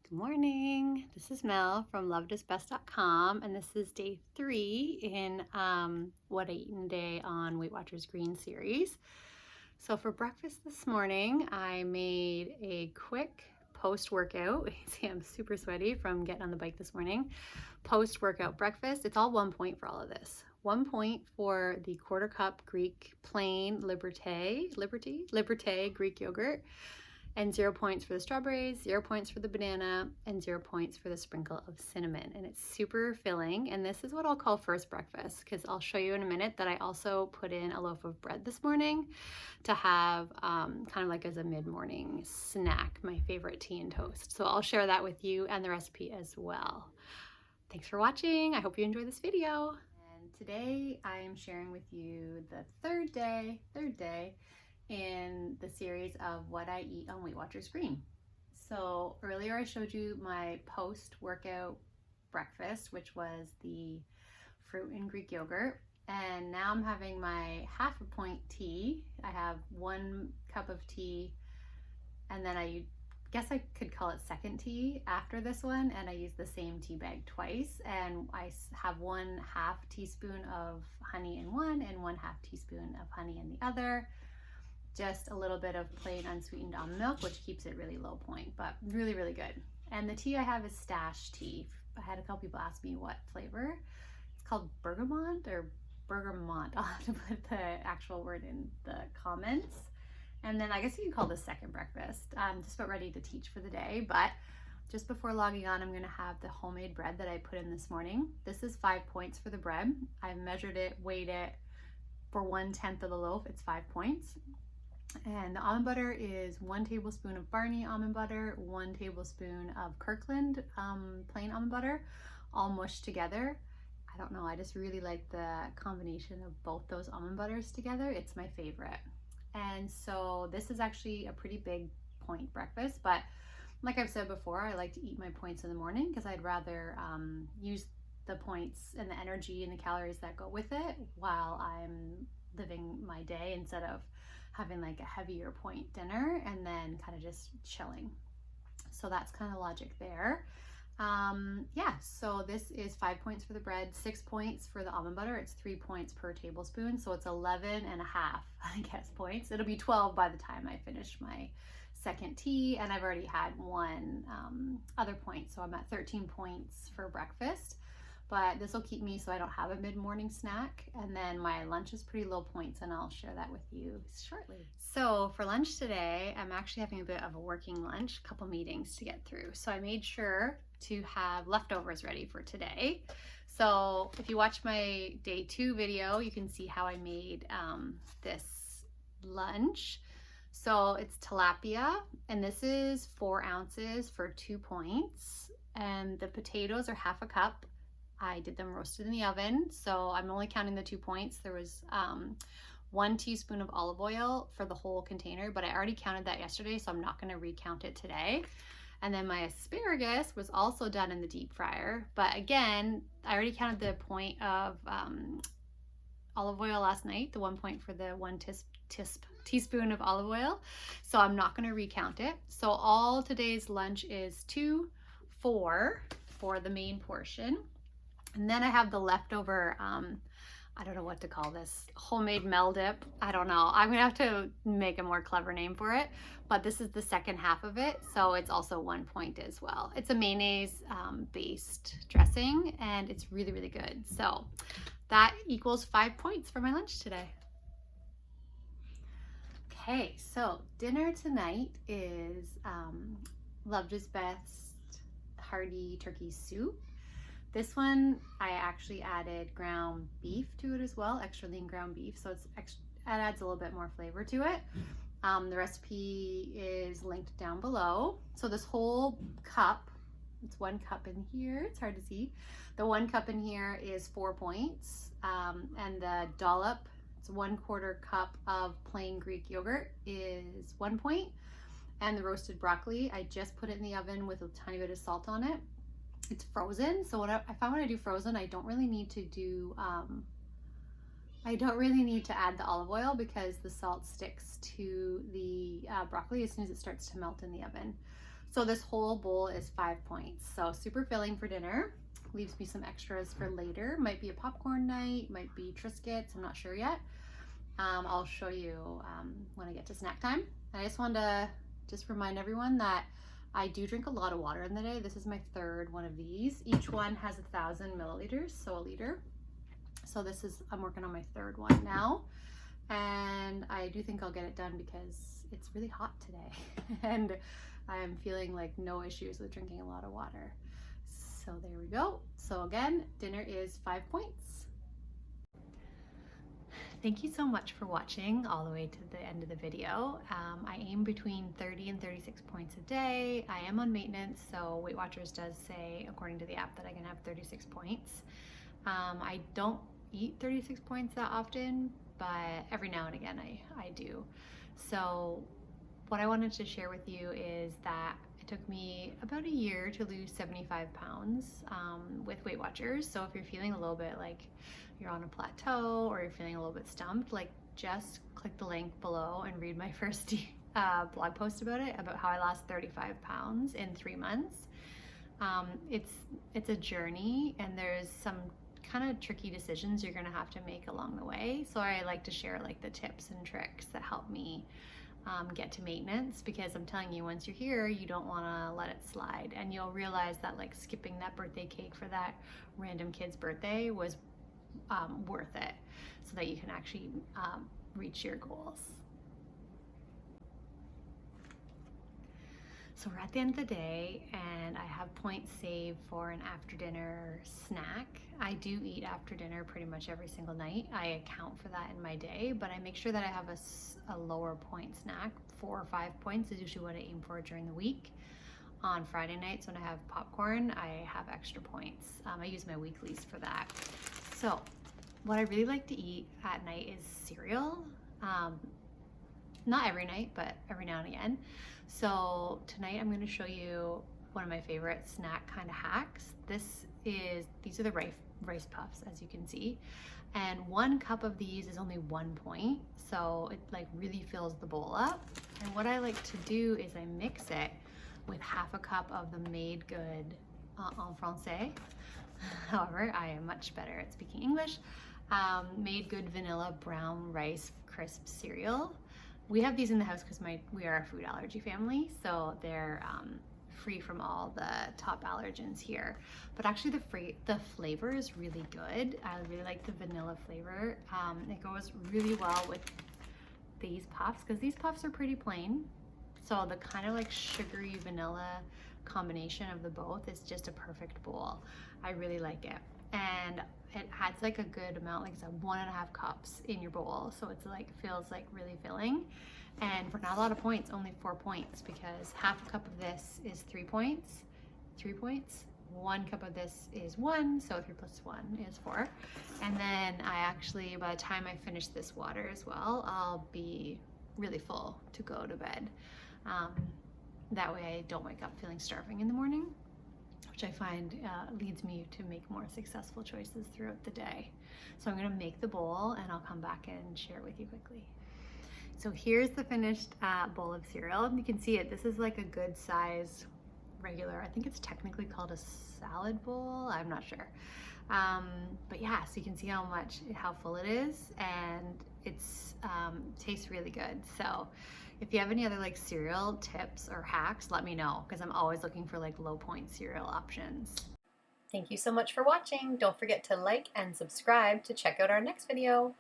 Good morning. This is Mel from lovedisbest.com, and this is day 3 in What I Eat in a Day on Weight Watchers Green series. So for breakfast this morning, I made a quick post-workout. See, I'm super sweaty from getting on the bike this morning. Post-workout breakfast. It's all 1 point for all of this. 1 point for the 1/4 cup Greek plain Liberté Greek yogurt, and 0 points for the strawberries, 0 points for the banana, and 0 points for the sprinkle of cinnamon. And it's super filling. And this is what I'll call first breakfast, because I'll show you in a minute that I also put in a loaf of bread this morning to have kind of like as a mid-morning snack, my favorite tea and toast. So I'll share that with you and the recipe as well. Thanks for watching. I hope you enjoy this video. And today I am sharing with you the third day in the series of What I Eat on Weight Watchers Green. So earlier I showed you my post-workout breakfast, which was the fruit and Greek yogurt. And now I'm having my 1/2 point tea. I have 1 cup of tea, and then I guess I could call it second tea after this one, and I use the same tea bag twice, and I have 1/2 teaspoon of honey in one and 1/2 teaspoon of honey in the other. Just a little bit of plain unsweetened almond milk, which keeps it really low point, but really, really good. And the tea I have is stash tea. I had a couple people ask me what flavor. It's called bergamot or bergamot. I'll have to put the actual word in the comments. And then I guess you can call this second breakfast. I'm just about ready to teach for the day, but just before logging on, I'm gonna have the homemade bread that I put in this morning. This is 5 points for the bread. I've measured it, weighed it. For 1/10 of the loaf, it's 5 points. And the almond butter is 1 tablespoon of Barney almond butter, 1 tablespoon of Kirkland plain almond butter, all mushed together. I don't know, I just really like the combination of both those almond butters together. It's my favorite. And so this is actually a pretty big point breakfast, but like I've said before, I like to eat my points in the morning because I'd rather use the points and the energy and the calories that go with it while I'm living my day, instead of having like a heavier point dinner and then kind of just chilling. So that's kind of logic there. Yeah, so this is 5 points for the bread, 6 points for the almond butter. It's 3 points per tablespoon, so it's 11.5, I guess, points. It'll be 12 by the time I finish my second tea, and I've already had 1 other point, so I'm at 13 points for breakfast. But this will keep me so I don't have a mid-morning snack. And then my lunch is pretty low points, and I'll share that with you shortly. So for lunch today, I'm actually having a bit of a working lunch, a couple meetings to get through. So I made sure to have leftovers ready for today. So if you watch my day 2 video, you can see how I made this lunch. So it's tilapia, and this is 4 ounces for 2 points. And the potatoes are 1/2 cup. I did them roasted in the oven, so I'm only counting the 2 points. There was 1 teaspoon of olive oil for the whole container, but I already counted that yesterday, so I'm not going to recount it today. And then my asparagus was also done in the deep fryer, but again, I already counted the point of olive oil last night, the 1 point for the 1 teaspoon of olive oil, so I'm not going to recount it. So all today's lunch is 2, 4 for the main portion. And then I have the leftover, I don't know what to call this, homemade Mel dip. I don't know. I'm gonna have to make a more clever name for it, but this is the second half of it, so it's also 1 point as well. It's a mayonnaise based dressing, and it's really, really good. So that equals 5 points for my lunch today. Okay, so dinner tonight is Loved is Best hearty turkey soup. This one, I actually added ground beef to it as well, extra lean ground beef, so it adds a little bit more flavor to it. The recipe is linked down below. So this whole cup, it's 1 cup in here, it's hard to see. The 1 cup in here is 4 points, and the dollop, it's 1/4 cup of plain Greek yogurt, is 1 point. And the roasted broccoli, I just put it in the oven with a tiny bit of salt on it. It's frozen, so what I find when I do frozen, I don't really need to do add the olive oil, because the salt sticks to the broccoli as soon as it starts to melt in the oven. So this whole bowl is 5 points. So super filling for dinner. Leaves me some extras for later. Might be a popcorn night, might be Triscuits, I'm not sure yet. I'll show you when I get to snack time. And I just wanted to just remind everyone that I do drink a lot of water in the day. This is my third one of these. Each one has 1,000 milliliters, so a liter. So I'm working on my third one now. And I do think I'll get it done because it's really hot today. And I'm feeling like no issues with drinking a lot of water. So there we go. So again, dinner is 5 points. Thank you so much for watching all the way to the end of the video. I aim between 30 and 36 points a day. I am on maintenance, so Weight Watchers does say, according to the app, that I can have 36 points. I don't eat 36 points that often, but every now and again I do. So what I wanted to share with you is that it took me about a year to lose 75 pounds with Weight Watchers. So if you're feeling a little bit like you're on a plateau or you're feeling a little bit stumped, like just click the link below and read my first blog post about it, about how I lost 35 pounds in 3 months. It's a journey, and there's some kind of tricky decisions you're gonna have to make along the way. So I like to share like the tips and tricks that help me get to maintenance, because I'm telling you, once you're here, you don't want to let it slide, and you'll realize that like skipping that birthday cake for that random kid's birthday was worth it, so that you can actually reach your goals. So we're at the end of the day, and I have points saved for an after dinner snack. I do eat after dinner pretty much every single night. I account for that in my day, but I make sure that I have a lower point snack. 4 or 5 points is usually what I aim for during the week. On Friday nights when I have popcorn, I have extra points. I use my weeklies for that. So what I really like to eat at night is cereal. Not every night, but every now and again. So tonight I'm going to show you one of my favorite snack kind of hacks. These are the rice puffs, as you can see, and 1 cup of these is only 1 point, so it like really fills the bowl up. And what I like to do is I mix it with ½ a cup of the Made Good en français. However, I am much better at speaking English. Made Good vanilla brown rice crisp cereal. We have these in the house because we are a food allergy family, so they're free from all the top allergens here. But actually the flavor is really good. I really like the vanilla flavor. It goes really well with these puffs, because these puffs are pretty plain. So the kind of like sugary vanilla combination of the both is just a perfect bowl. I really like it. And it adds like a good amount, like it's 1.5 cups in your bowl, so it's like feels like really filling. And for not a lot of points, only 4 points, because ½ a cup of this is 3 points. 3 points. 1 cup of this is 1, so 3 plus 1 is 4. And then I actually, by the time I finish this water as well, I'll be really full to go to bed. That way I don't wake up feeling starving in the morning, which I find leads me to make more successful choices throughout the day. So I'm gonna make the bowl and I'll come back and share it with you quickly. So here's the finished bowl of cereal. You can see it, this is like a good size regular, I think it's technically called a salad bowl, I'm not sure. But yeah, so you can see how full it is, and it's tastes really good. So if you have any other like cereal tips or hacks, let me know, because I'm always looking for like low point cereal options. Thank you so much for watching. Don't forget to like and subscribe to check out our next video.